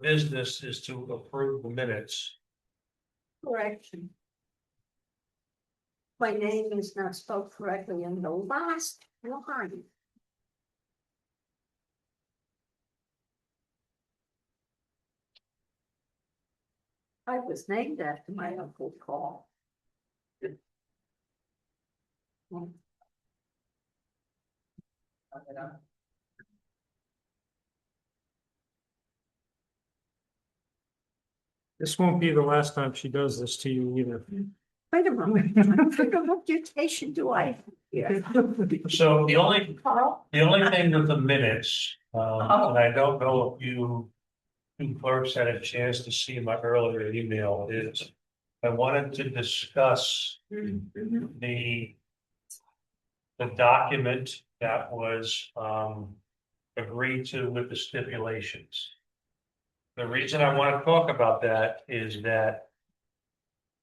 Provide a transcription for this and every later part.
business is to approve the minutes. Correction. My name is not spelled correctly in the last line. I was named after my uncle Paul. This won't be the last time she does this to you either. Wait a moment, what kind of reputation do I have here? So the only Carl? thing with the minutes, and I don't know if you two clerks had a chance to see my earlier email, is I wanted to discuss the document that was agreed to with the stipulations. The reason I want to talk about that is that,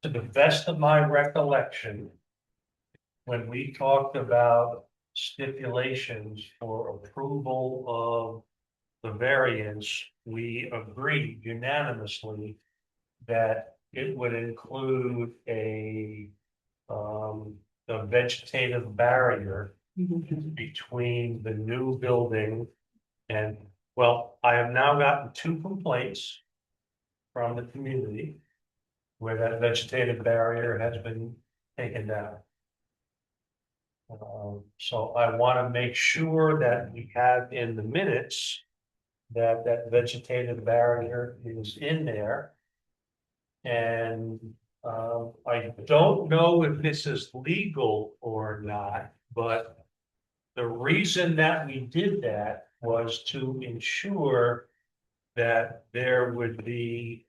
to the best of my recollection, when we talked about stipulations for approval of the variance, we agreed unanimously that it would include a vegetative barrier between the new building and, well, I have now gotten 2 complaints from the community where that vegetative barrier has been taken down. So I want to make sure that we have in the minutes that vegetative barrier is in there. And I don't know if this is legal or not, but the reason that we did that was to ensure that there would be,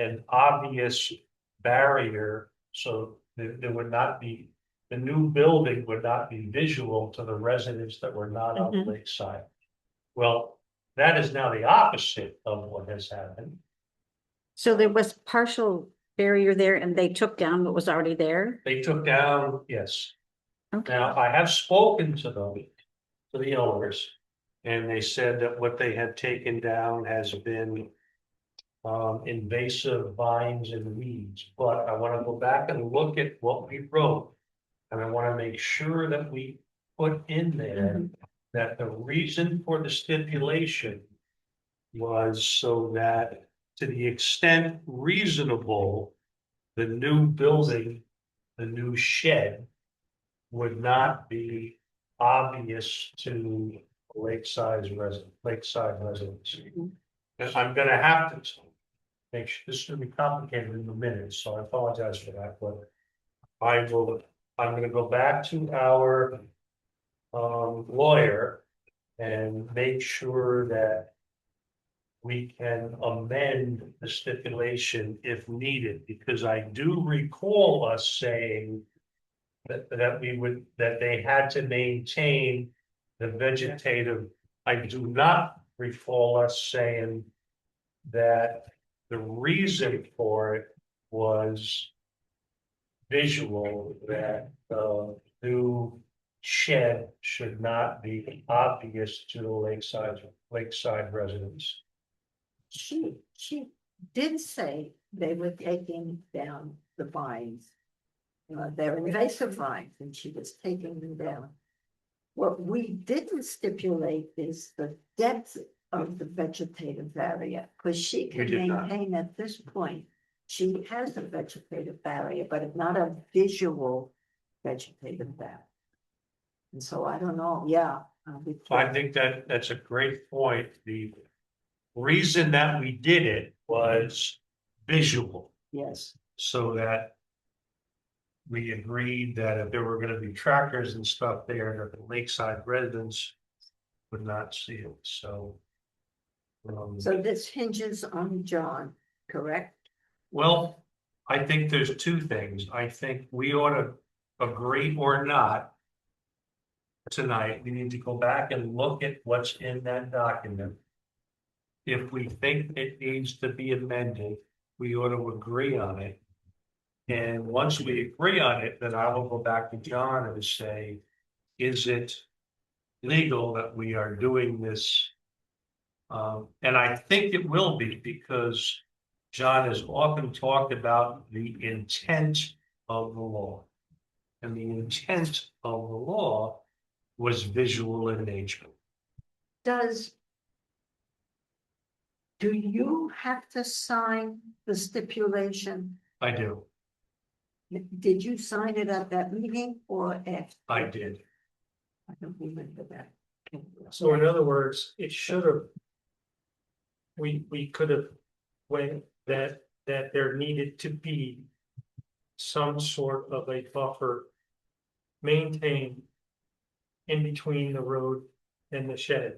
an obvious barrier, so there would not be, the new building would not be visual to the residents that were not on the lakeside. Well, that is now the opposite of what has happened. So there was partial barrier there and they took down what was already there? They took down, yes. Okay. Now, I have spoken to them, to the owners, and they said that what they had taken down has been invasive vines and weeds, but I want to go back and look at what we wrote. And I want to make sure that we put in there that the reason for the stipulation was so that, to the extent reasonable, the new building, the new shed would not be obvious to lakeside residents. And I'm gonna have to make sure, this is gonna be complicated in a minute, so I apologize for that, but I'm gonna go back to our lawyer and make sure that we can amend the stipulation if needed, because I do recall us saying that they had to maintain the vegetative. I do not recall us saying that the reason for it was visual, that the new shed should not be obvious to the lakeside residents. She did say they were taking down the vines. They're invasive vines and she was taking them down. What we didn't stipulate is the depth of the vegetative barrier, because she can did not. maintain at this point. She has a vegetative barrier, but it's not a visual vegetative barrier. And so I don't know, yeah. I think that that's a great point. The reason that we did it was visual, Yes, so that we agreed that if there were gonna be tractors and stuff there, that the lakeside residents would not see it, so. so this hinges on John, correct? Well, I think there's 2 things. I think we ought to agree or not tonight. We need to go back and look at what's in that document. If we think it needs to be amended, we ought to agree on it. And once we agree on it, then I will go back to John and say, is it legal that we are doing this And I think it will be because John has often talked about the intent of the law. And the intent of the law was visual in nature. Do you have to sign the stipulation? I do, Did you sign it at that meeting or after? I did. I don't remember that. So in other words, it should have. We could have, when that there needed to be. Some sort of a buffer. Maintained. In between the road and the shed.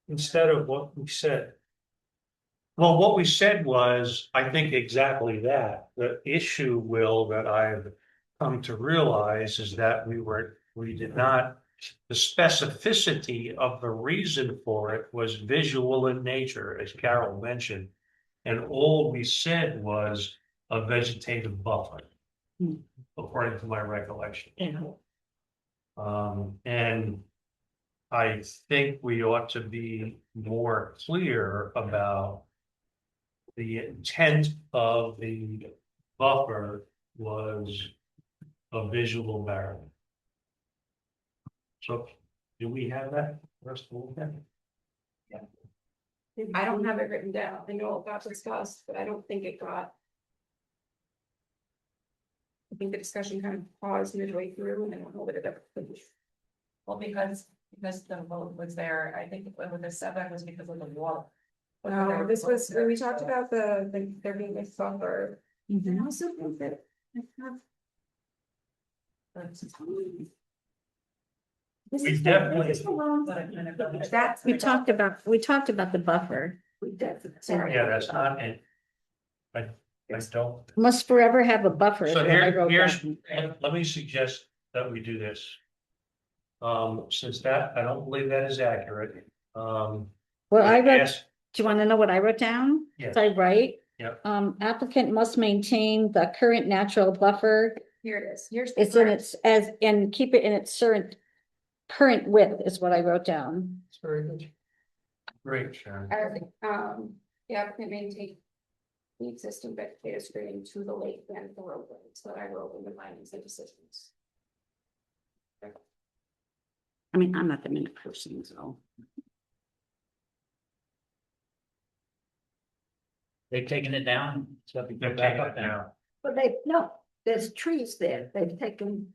Instead of what we said. Well, what we said was, I think exactly that. The issue, Will, that I've come to realize is that we did not, the specificity of the reason for it was visual in nature, as Carol mentioned. And all we said was a vegetative buffer, according to my recollection. And I think we ought to be more clear about the intent of the buffer was a visual barrier. So do we have that? First of all, I don't have it written down. I know it got discussed, but I don't think it got. I think the discussion kind of paused midway through and I don't know that it ever finished. Well, because the vote was there, I think with the setback was because of the water. This was, when we talked about there being a buffer. Mm-hmm. I also think that. This We is definitely- this is the wrong- That's. We talked about the buffer. We definitely. Yeah, that's not it. I don't. Must forever have a buffer. is So what I wrote here's, down. let me suggest that we do this. Since that, I don't believe that is accurate. Well, I wrote, Yes, do you want to know what I wrote down? Yes. So I write. Yep. Applicant must maintain the current natural buffer. Here it is. Here's. the It's in correct- its and keep it in its current width is what I wrote down. It's very good. great, Sharon. The applicant maintain. The existing vegetative screening to the lake and the roadway, so I wrote in the findings and decisions. I mean, I'm not the minute person, so. They've taken it down, so we They're go back taking up it now. down. But no, there's trees there. They've taken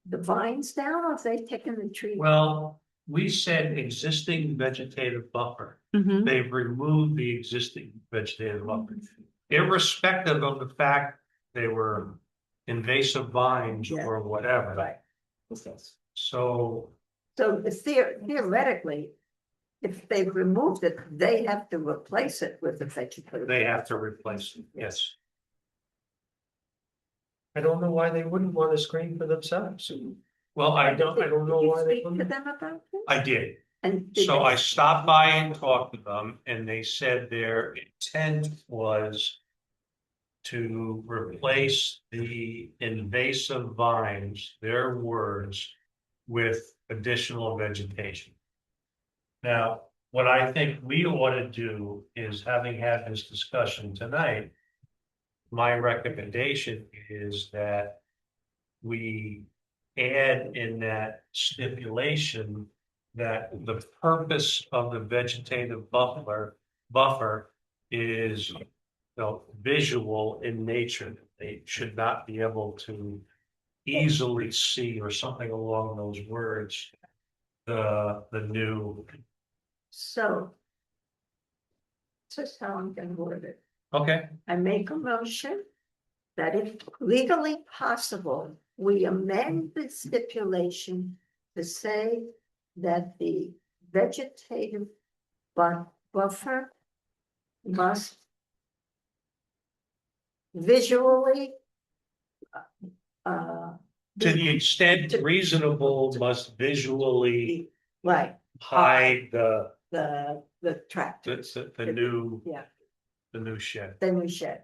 the vines down or have they taken the trees? Well, we said existing vegetative buffer. Mhm. They've removed the existing vegetative buffer. Irrespective of the fact they were invasive vines Yeah. or whatever. Right. So, So theoretically, if they've removed it, they have to replace it with the vegetative. they have to replace it, yes. I don't know why they wouldn't want to screen for themselves. Well, I don't know why they Did you speak to wouldn't. them about this? I did. And did So they- I stopped by and talked to them and they said their intent was to replace the invasive vines, their words, with additional vegetation. Now, what I think we ought to do is, having had this discussion tonight, my recommendation is that we add in that stipulation that the purpose of the vegetative buffer is, you know, visual in nature. They should not be able to easily see, or something along those words, the new. So. This is how I'm gonna word it. Okay, I make a motion that if legally possible, we amend the stipulation to say that the vegetative buffer must visually to the extent reasonable, must visually right, hide the the tractor, new, yeah, the new shed. then we shed.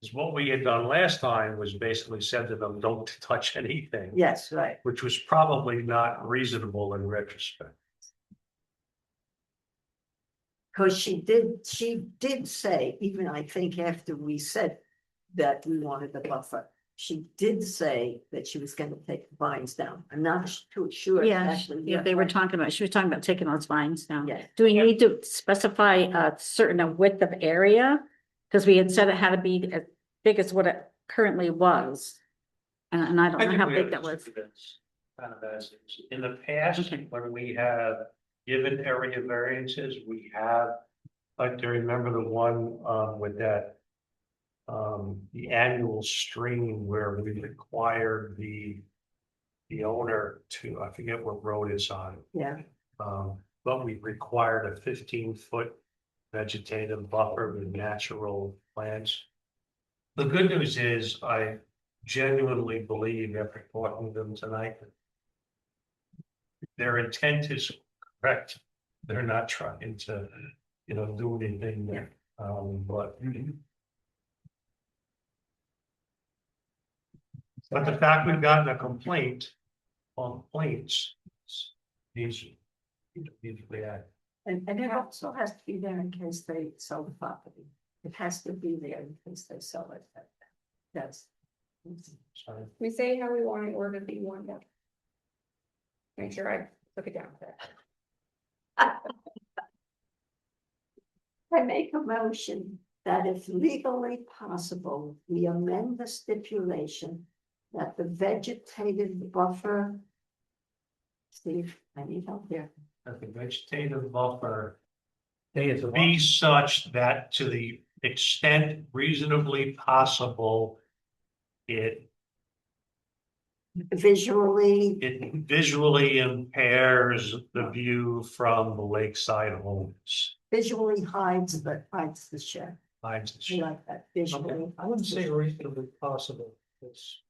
Because what we had done last time was basically said to them, don't touch anything, Yes, right. which was probably not reasonable in retrospect. Cause she did say, even I think after we said that we wanted the buffer, she did say that she was gonna take the vines down. I'm not too sure. Yeah, exactly yeah, what they were vines- talking about, she was talking about taking those vines down. Yeah. Do we need to specify a certain width of area? Because we had said it had to be as big as what it currently was. And I don't know think how we big have that was. this kind of as is. In the past, when we have given area variances, we have, like, do you remember the one, with that? The annual stream where we required the owner to, I forget what road it's on. Yeah, But we required a 15-foot vegetative buffer with natural plants. The good news is I genuinely believe after talking to them tonight. Their intent is correct. They're not trying to, do anything there, but. But the fact we've gotten a complaint on plates. Needs to be added. and it also has to be there in case they sell the property. It has to be there in case they sell it. That's. Sorry. We say how we want it worded, but you want that. Make sure I took it down. I make a motion that if legally possible, we amend the stipulation that the vegetative buffer. Steve, I need help here. That the vegetative buffer They is a be such that to the extent reasonably possible. It Visually, visually impairs the view from the lakeside homes. visually hides the shed. Hides the I shed. like that visually. I wouldn't say reasonably possible, because.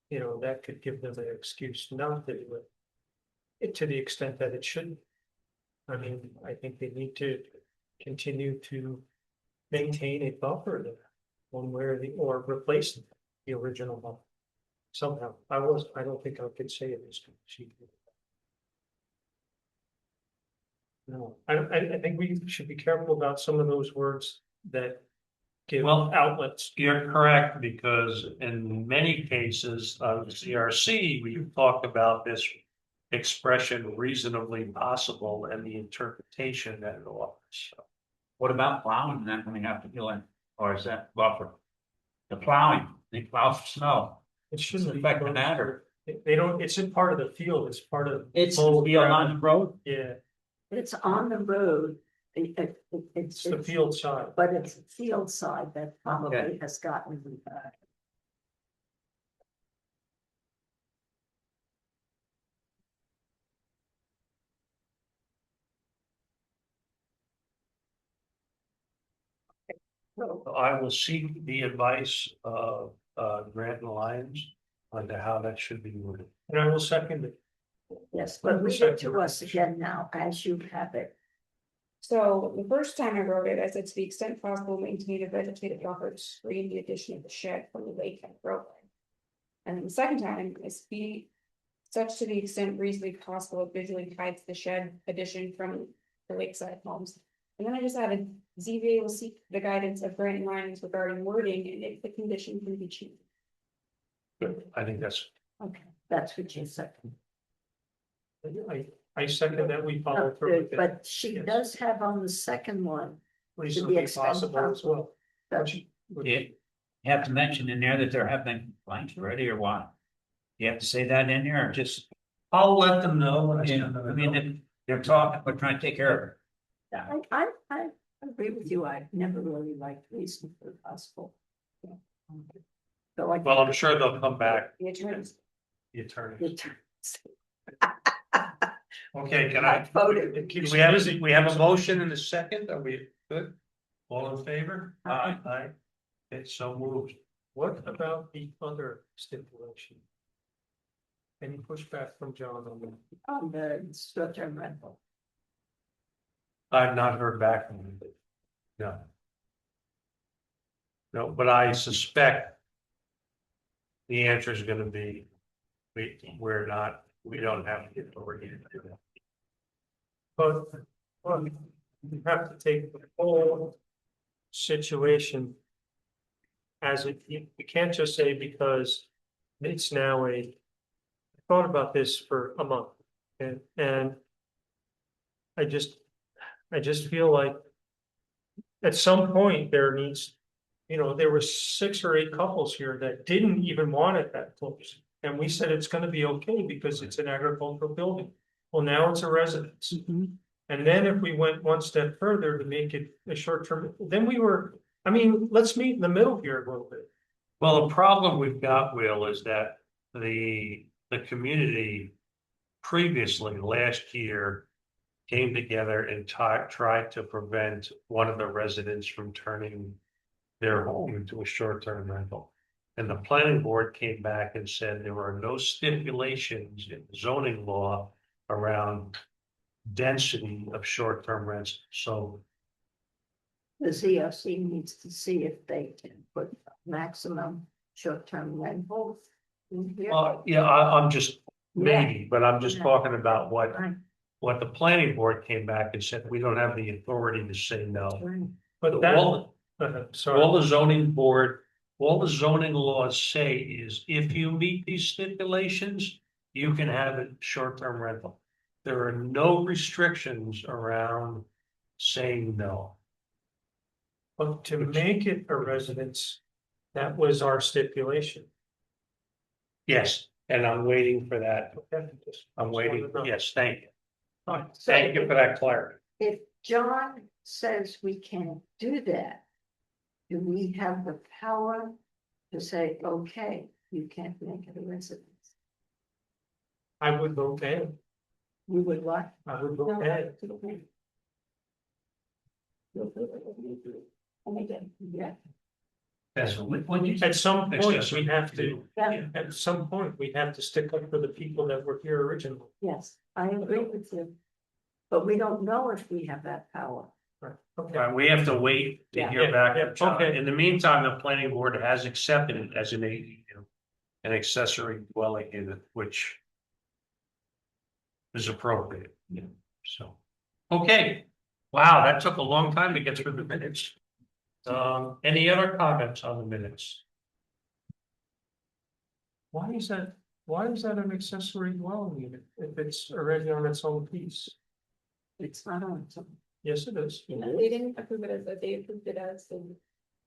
That could give them an excuse not to do it. To the extent that it shouldn't. I mean, I think they need to continue to maintain a buffer there. One way or replace the original buffer. Somehow, I don't think I could say it is. No, I think we should be careful about some of those words that give Well, outlets. You're correct, because in many cases of CRC, we've talked about this expression reasonably possible and the interpretation that it offers. What about plowing then when we have to do it? Or is that buffer? The plowing, they plow for snow. It shouldn't be. Affecting that, or- They don't, it's in part of the field, it's part of. It's full beyond gravel. the road. Yeah, It's on the road. it's the field side. But it's the field side that probably Okay. has gotten. So I will seek the advice of Grant and Lyons on how that should be worded. And I will second it. Yes, but read it to us again now, as you have it. So the first time I wrote it, I said to the extent possible, maintain a vegetative buffer to screen the addition of the shed from the lake and roadway. And then the second time is be such to the extent reasonably possible, it visually hides the shed addition from the lakeside homes. And then I just added ZBA will seek the guidance of Grant and Lyons regarding wording and if the condition can be changed. Good. I think that's, Okay, that's what you said. I second that we follow through with it. But she Yes. does have on the second one. Reasonably extent possible as well. that- Yeah. You have to mention in there that there have been complaints already, or what? You have to say that in there, or just, I'll let them know. When I you send know, them I a mean, note. they're talking, we're trying to take care of it. I agree with you. I never really liked reasonably possible. So I. Well, I'm sure they'll come back, The attorneys. the attorneys. It- Okay, can I I? voted. It keeps We have, busy. we have a motion and a second. Are we good? All in favor? Aye. Aye. It's so moved. What about the other stipulation? Any pushback from John on that? On the short-term rental. I've not heard back from him. No. No, but I suspect. The answer is gonna be. We're not, we don't have the authority to do that. But you have to take the whole situation. As it, you can't just say because it's now I thought about this for a month and. I just feel like. At some point, there needs, there were 6 or 8 couples here that didn't even want it that close. And we said it's gonna be okay because it's an agricultural building. Well, now it's a residence. And then if we went one step further to make it a short term, then let's meet in the middle here a little bit. Well, the problem we've got, Will, is that the community previously, last year, came together and tried to prevent one of the residents from turning their home into a short-term rental. And the planning board came back and said there were no stipulations in zoning law around density of short-term rents. So The ZOC needs to see if they can put maximum short-term rentals in here. yeah, I'm just maybe, but I'm just Yeah. talking about Right, what the planning board came back and said, we don't have the authority to say no. right. But that, All sorry, the zoning board, all the zoning laws say is if you meet these stipulations, you can have a short-term rental. There are no restrictions around saying no. but to make it a residence, that was our stipulation. Yes, and I'm waiting for that. Okay, just- I'm waiting. Yes, thank you. Fine. So Thank you for that clarity. if John says we can't do that, do we have the power to say, okay, you can't make it a residence? I would vote ahead. We would what? I would vote ahead. Yeah. That's what you At some point, we have to, Yeah. at some point, we have to stick up for the people that were here originally. Yes, I agree with you. But we don't know if we have that power. Okay, Right, we have to wait to Yeah. hear back Yeah, from John. okay. In the meantime, the planning board has accepted it as an ADU, an accessory dwelling unit, which is appropriate, so. Okay, wow, that took a long time to get through the minutes. Any other comments on the minutes? why is that an accessory dwelling unit if it's already on its own piece? It's not on some. Yes, it is. They didn't approve it as a, they approved it as the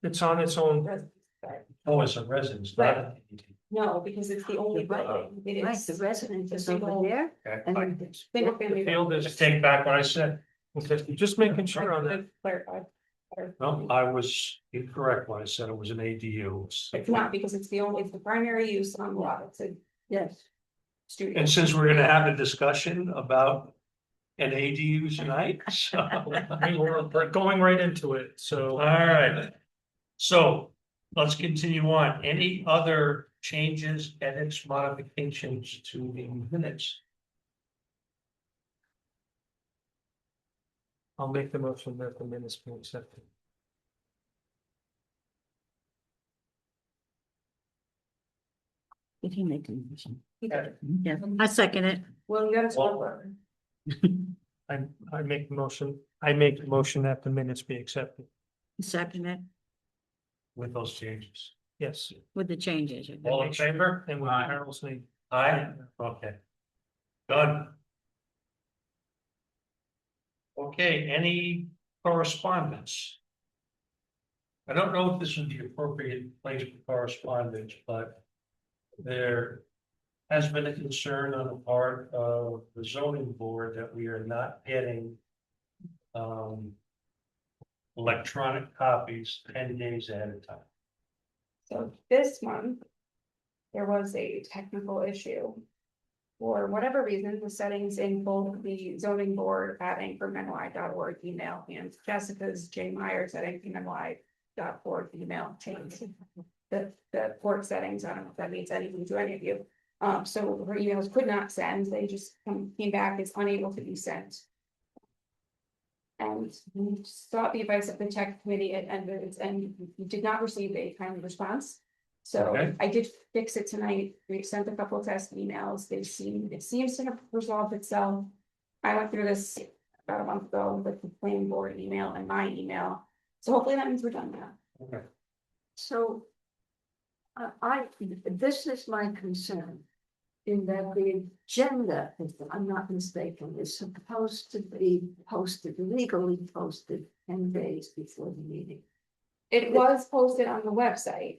It's on its own. residence. But Oh, it's a residence, not an ADU. no, because it's the only Right. building. It Right, is the residence is a over single- there Okay, and I then single family. The field just is, take back what I said. just making sure on that. Clarified. No, I was incorrect when I said it was an ADU. It's not because it's the primary use on the lot. It's a yes, studio. And since we're gonna have a discussion about an ADU tonight, so. We're going right into it, so. All right. So let's continue on. Any other changes, edits, modifications to the minutes? I'll make the motion that the minutes be accepted. Did he make a motion? Yeah. Yeah, I second it. Well, you gotta Well- spell it. I make the motion that the minutes be accepted. Second it With those changes. Yes. with the changes. All in favor? And with Aye. Carol's name. Aye, okay. Done. Okay, any correspondence? I don't know if this is the appropriate place for correspondence, but there has been a concern on the part of the zoning board that we are not getting electronic copies 10 days ahead of time. So this month. There was a technical issue. For whatever reason, the settings in both the zoning board at anchormanY.org email and Jessica's J Myers at anchormanY.org email changed. The port settings, I don't know if that means anything to any of you. So her emails could not send, they just came back as unable to be sent. And we sought the advice of the tech committee and we did not receive a timely response. So Okay. I did fix it tonight. We sent a couple of test emails. It seems to have resolved itself. I went through this about a month ago with the planning board email and my email. So hopefully that means we're done now. So. This is my concern. In that the agenda, if I'm not mistaken, is supposed to be posted, legally posted 10 days before the meeting. It was posted on the website.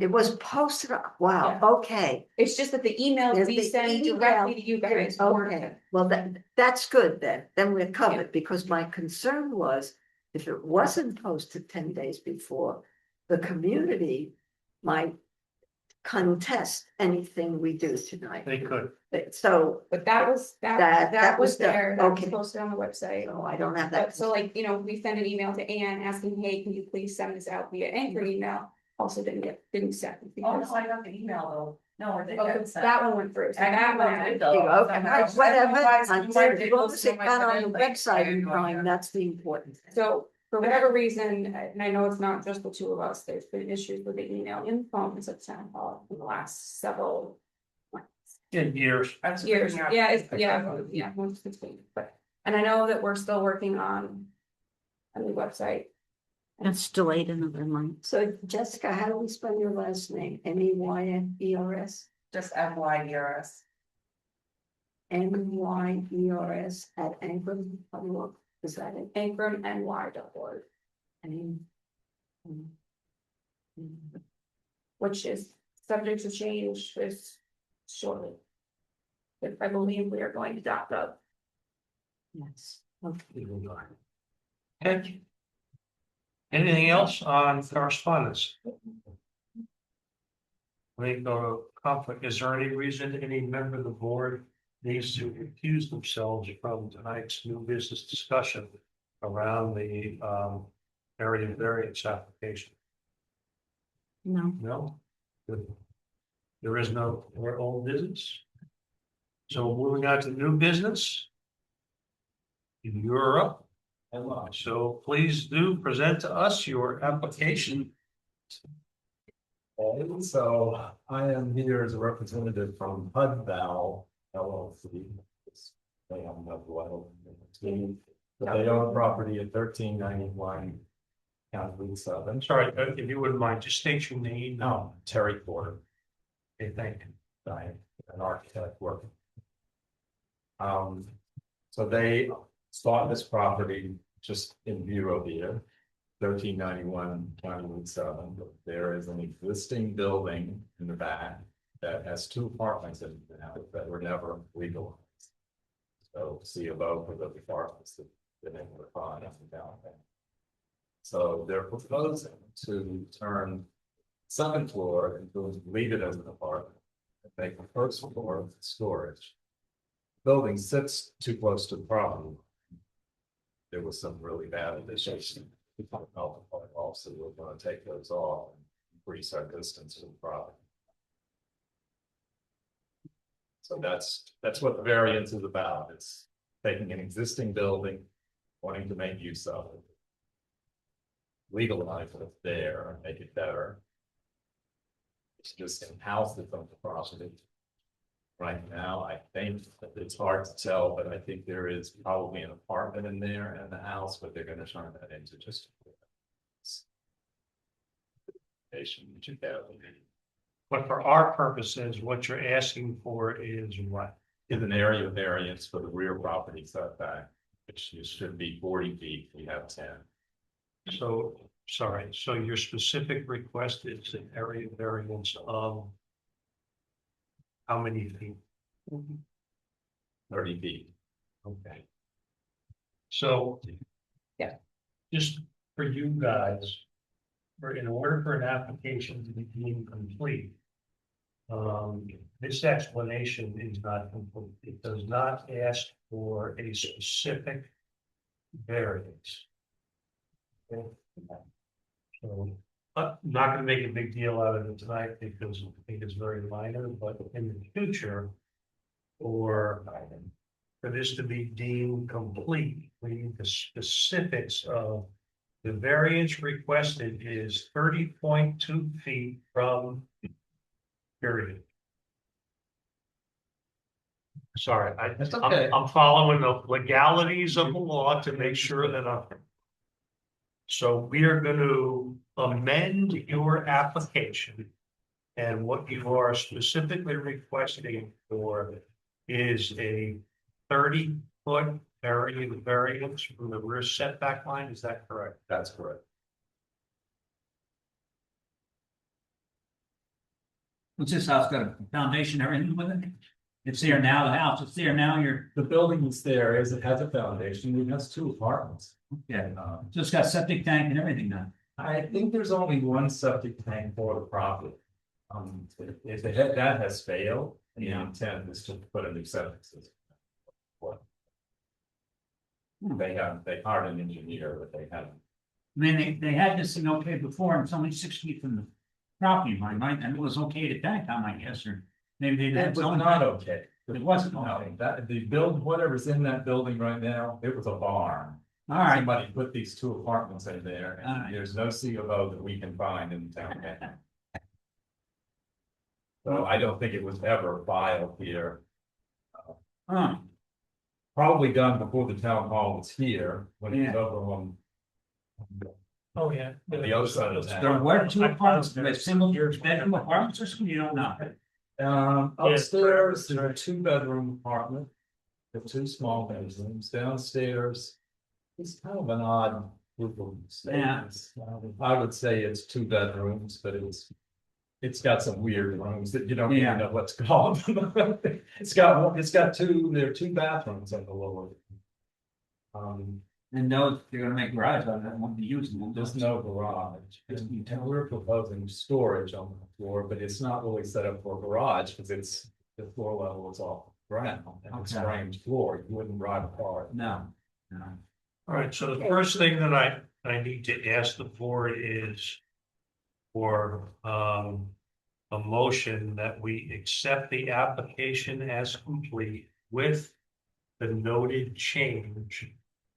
It was posted, wow, Yeah. okay. It's just that the emails There's we the send email. directly to you guys. weren't Okay, there. well, that's good then we're covered, because my concern was, if it wasn't posted 10 days before, the community might contest anything we do tonight. They could. So, But that was, That that was done. there, that was Okay. posted on the website. no, I don't have that. But so like, you know, we send an email to Anne asking, hey, can you please send this out via Anchor email? Also didn't send. Oh, because- no, I got the email though. No, it Oh, didn't. that one went through. So I that know one. it did, There you though. go. Somehow. Whatever, Otherwise, you might until get it goes posted, it might got put on in, the like, website I and have no fine, idea. that's the important thing. So for whatever reason, and I know it's not just the two of us, there's been issues with the email and phones at town hall in the last several In years. I was years. figuring out- Yeah, yeah, most it's been, but, and I know that we're still working on a new website. It's delayed another month. So Jessica, how do we spell your last name? MEYERS? Just MYERS. MEYERS at Anchor.org, is that it? AncramNY.org, And- which is subject to change this shortly. But I believe we are going to .gov. Yes, okay. Okay. Anything else on correspondence? We go to conflict. Is there any reason any member of the board needs to recuse themselves from tonight's new business discussion around the area variance application? No, No? Good. There is no more old business? So moving on to new business. You're up. So please do present to us your application. And so I am here as a representative from Hudval LLC. They own the well, but they own property at 1391 County Route 7. I'm sorry, if you wouldn't mind, just state your name. No, Terry Porter, Okay, thank you. I'm an architect working. So they bought this property just in view of the 1391 County Route 7. There is an existing building in the back that has two apartments in it now that were never legalized. So see above for the apartments that they were fine up and down there. So they're proposing to turn second floor and leave it as an apartment. And make the first floor storage. Building sits too close to the property. There was some really bad additions. Also, we're gonna take those off and increase our distance to the property. So that's what the variance is about. It's taking an existing building, wanting to make use of it. Legalize what's there, make it better. It's just a house that's on the property. Right now, I think that it's hard to tell, but I think there is probably an apartment in there and the house, but they're gonna turn that into just. But for our purposes, what you're asking for is what? Is an area variance for the rear property setback, which should be 40 feet, we have 10. So, sorry, so your specific request is an area variance of how many feet? 30 feet. Okay. So. Yeah. Just for you guys, in order for an application to be deemed complete. This explanation is not complete. It does not ask for a specific variance. Okay. So, I'm not gonna make a big deal out of it tonight because I think it's very minor, but in the future. For this to be deemed complete, we need the specifics of. The variance requested is 30.2 feet from. Period. Sorry, That's okay. I'm following the legalities of the law to make sure that I'm. So we are going to amend your application. And what you are specifically requesting for is a 30-foot variance from the rear setback line, is that correct? That's correct. What's this house got a foundation, everything with it? It's there now, the house, it's there now, you're, The building is there, it has a foundation, it has 2 apartments. yeah, so it's got septic tank and everything now. I think there's only 1 septic tank for the property. If that has failed, the Yeah. intent is to put a new septic system. What? Hmm. They hired an engineer, but they haven't. I mean, they had this thing okay before, and it's only 6 feet from the property line, right? And it was okay at that time, I guess, or maybe they It had was some. not okay. It wasn't No, okay. that, whatever's in that building right now, it was a barn. All right, Somebody put these 2 apartments in there, All right. and there's no C of O that we can find in the town. So I don't think it was ever filed here. huh, Probably done before the town hall was here, when it was Yeah. over on Oh, yeah. the other side of there town. were 2 apartments, like single bedroom apartments or something, you don't know. Upstairs, there are 2-bedroom apartment, the 2 small bedrooms, downstairs. It's kind of an odd group of Yeah. spaces. I would say it's 2 bedrooms, but it's got some weird rooms that you don't Yeah. even know what's called. It's got 2, there are 2 bathrooms on the lower. And those, they're gonna make garage out of that, won't be using them. There's no garage, and we're proposing storage on the floor, but it's not really set up for a garage, because the floor level is off the ground, and it's Okay. framed floor, you wouldn't ride apart. No, no. All right, so the first thing that I need to ask the board is for a motion that we accept the application as complete with the noted change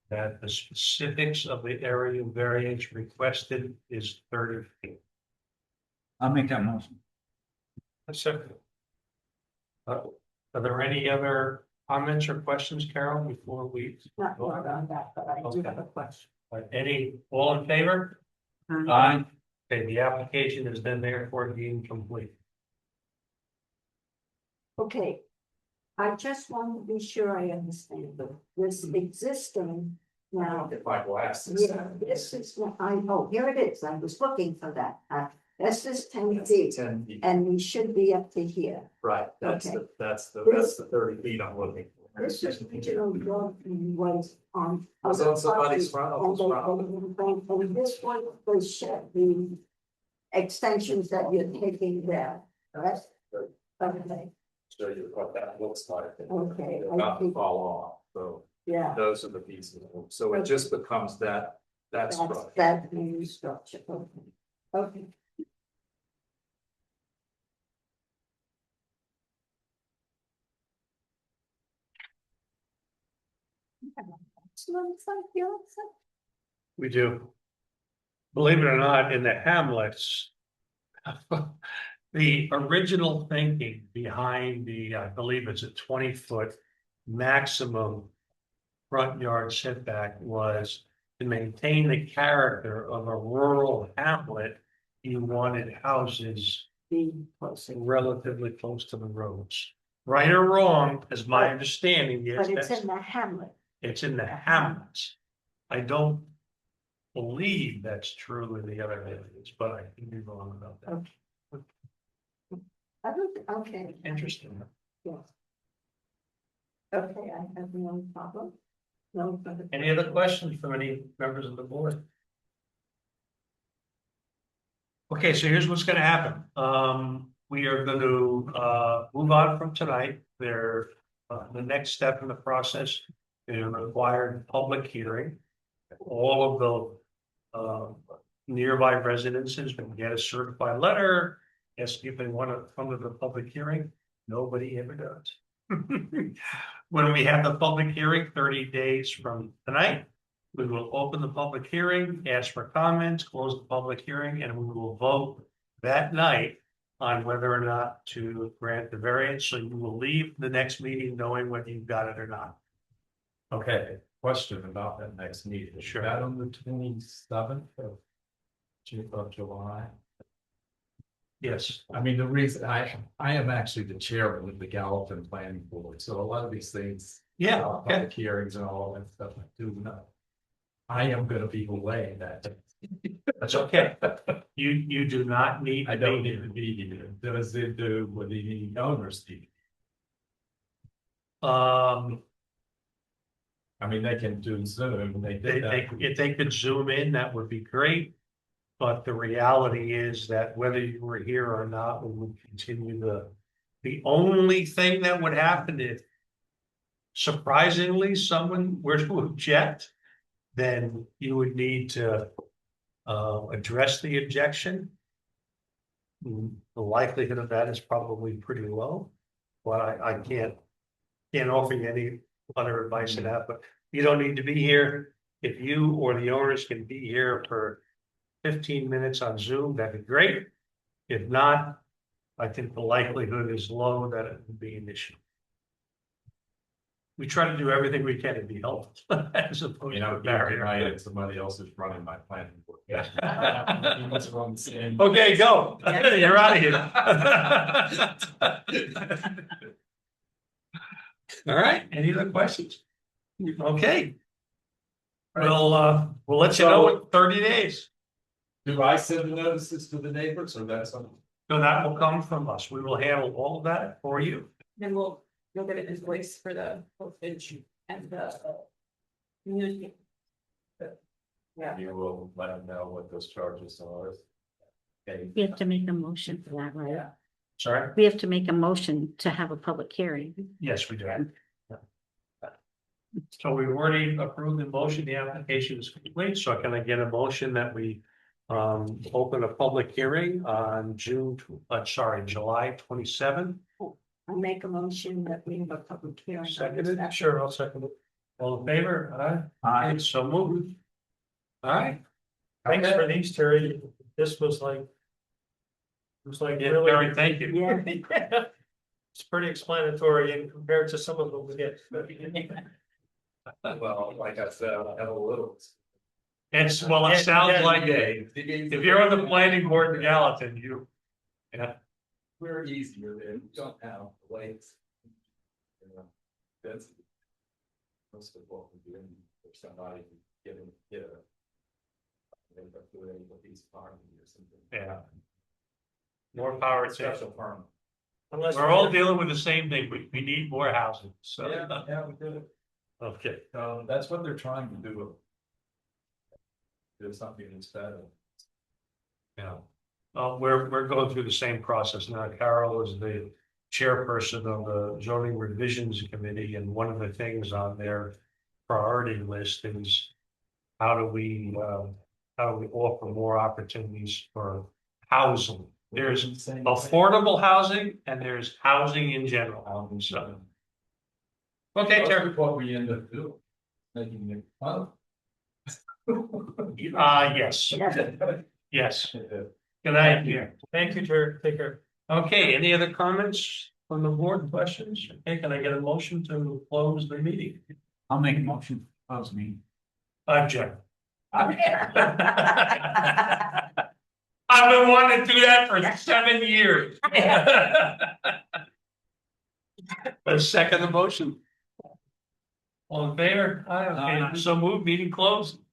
that the specifics of the area variance requested is 30 feet. I'll make that motion. That's it. Are there any other comments or questions, Carol, before we? Not more on that, but I do have a question. All in favor? Aye. Okay, the application is then therefore deemed complete. Okay. I just want to be sure I understand this existing now. If I glass this. Yeah, this is what here it is. I was looking for that. This is 10 feet 10 feet, and we should be up to here. right, that's the- that's This- the 30 feet I'm looking for. This is original drawing was on. Was on somebody's front, And almost and this one was the extensions that you're taking there, correct? Okay, Show you what that looks like. Okay, They're I about to think- fall off, so yeah, those are the pieces, so it just becomes that that's structure. that new structure, okay, okay. We do. Believe it or not, in the hamlets. The original thinking behind I believe it's a 20-foot maximum. Front yard setback was to maintain the character of a rural hamlet. You wanted houses Be closer, relatively close to the roads. Right or wrong, as my understanding, yes, but it's that's, in the hamlet. it's in the hamlets. I don't believe that's true in the other areas, but I can be wrong about that. Okay, Interesting. yes. Okay, I have no problem. No further. Any other questions from any members of the board? Okay, so here's what's gonna happen. We are going to move on from tonight. The next step in the process is a required public hearing. All of the nearby residences will get a certified letter. Yes, if they want to come to the public hearing, nobody ever does. When we have the public hearing, 30 days from tonight, we will open the public hearing, ask for comments, close the public hearing, and we will vote that night on whether or not to grant the variance, so you will leave the next meeting knowing whether you've got it or not. Okay, question about that next meeting. Sure. That on the 27th of July. Yes, I mean, the reason I am actually the chairman of the Gallatin Planning Board, so a lot of these things. yeah, okay, Public hearings and all that stuff, I do know. I am gonna be away that. that's okay. You do not need. I to don't be need to be here. Does it do with the owners need? Um, I mean, they can do Zoom, they did that. if they could zoom in, that would be great. But the reality is that whether you were here or not, we would continue the only thing that would happen if surprisingly someone were to object, then you would need to address the objection. The likelihood of that is probably pretty low, but I can't offer you any other advice to that, but you don't need to be here. If you or the owners can be here for 15 minutes on Zoom, that'd be great. If not, I think the likelihood is low that it would be an issue. We try to do everything we can to be helpful, as opposed You to know, a barrier. tonight, and somebody else is running my planning board. Yeah. He must run the same. Okay, go. You're out of here. All right, any other questions? Okay. We'll let you know in 30 days. Do I send the notices to the neighbors or that's something? So that will come from us. We will handle all of that for you. Then you'll get an invoice for the postage and the. Music. Yeah. You will let them know what those charges are. Okay. We have to make a motion for that, right? Sorry? We have to make a motion to have a public hearing. Yes, we do. So we've already approved the motion. The application is complete. So can I get a motion that we open a public hearing on July 27th? I make a motion that we have a public hearing. on this Seconded? matter. Sure, I'll second it. All in favor? Aye. So moved. All right. Thanks for these, Terry. This was like. It was like Yeah, really. Barry, thank you. Yeah. It's pretty explanatory and compared to some of them we get. Well, like I said, I have a little. It sounds like if you're on the planning board in Gallatin, We're easier there, we don't have the weights. You know, that's. Most of what we're doing, for somebody getting, get a. End up doing what he's farming or something. yeah. More power to you. Special farm. Unless We're all dealing with the same thing. We need more housing, so. Yeah, we did it. Okay, That's what they're trying to do. Do something instead of. yeah. We're going through the same process now. Carol is the chairperson of the zoning revisions committee, and one of the things on their priority list is how do we offer more opportunities for housing? There's affordable housing and there's housing in general. So, okay, Terry. That's what we end up doing. Making it fun. Yes, yes. Good night. Thank you, Terry. Take care. Okay, any other comments from the board, questions? Okay, can I get a motion to close the meeting? I'll make a motion, close me. Jeff. I've been wanting to do that for 7 years. A second the motion? All in favor? Aye, okay, so move, meeting closed.